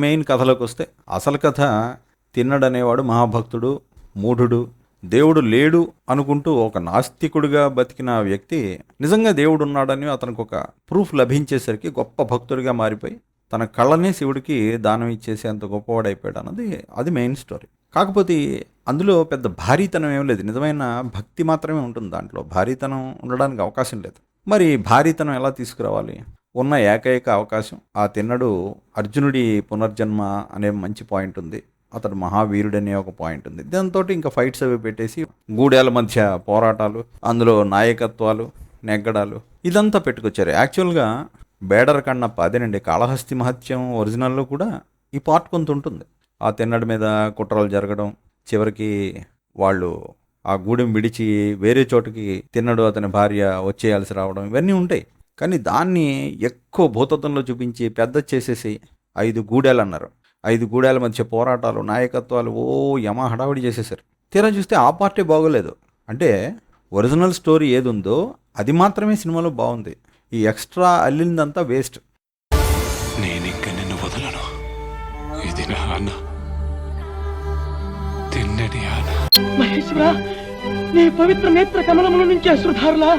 Main కథలోకి వస్తే అసలు కథ తిన్నడనేవాడు మహాభక్తుడు, మూఢుడు, దేవుడు లేడు అనుకుంటూ ఒక నాస్తికుడిగా బతికిన వ్యక్తి నిజంగా దేవుడు ఉన్నాడని అతనికి ఒక ప్రూఫ్ లభించేసరికి గొప్ప భక్తుడిగా మారిపోయి తన కళ్ళనే శివుడికి దానం ఇచ్చేసేంత గొప్పవాడైపోయాడు అన్నది అది మెయిన్ స్టోరీ. కాకపోతే అందులో పెద్ద భారీతనం ఏం లేదు, నిజమైన భక్తి మాత్రమే ఉంటుంది దాంట్లో. భారీతనం ఉండడానికి అవకాశం లేదు. మరి భారీతనం ఎలా తీసుకురావాలి? ఉన్న ఏకైక అవకాశం ఆ తిన్నడు అర్జునుడి పునర్జన్మ అనే మంచి పాయింట్ ఉంది, అతడు మహావీరుడనే ఒక పాయింట్ ఉంది. దాంతో ఇంకా ఫైట్స్ అవి పెట్టేసి గూడెల మధ్య పోరాటాలు, అందులో నాయకత్వాలు, నెగ్గడాలు ఇదంతా పెట్టుకొచ్చారు. యాక్చువల్గా బేడర కన్నప్ప అదేనండి కాళహస్తి మహత్యం ఒరిజినల్లో కూడా ఈ పార్ట్ కొంత ఉంటుంది. ఆ తిన్నడి మీద కుట్రలు జరగడం, చివరికి వాళ్ళు ఆ గూడెం విడిచి వేరే చోటుకి తిన్నడు అతని భార్య వచ్చేయాల్సి రావడం ఇవన్నీ ఉంటాయి. కానీ దాన్ని ఎక్కువ భూతత్వంలో చూపించి పెద్ద చేసేసి 5 గూడెలు అన్నారు. 5 గూడెల మధ్య పోరాటాలు, నాయకత్వాలు యమ హడావిడి చేసేసారు. తీరా చూస్తే ఆ పార్టీ బాగోలేదు. అంటే ఒరిజినల్ స్టోరీ ఏది ఉందో అది మాత్రమే సినిమాలో బాగుంది. ఈ ఎక్స్ట్రా అల్లిందంతా వేస్ట్. నేనింక నిన్ను వదలను. ఇది నా అన్న, తిన్నడి అన్న. మహేశ్వర, నీ పవిత్ర నేత్ర కమలముల నుంచి అశ్రుధారలా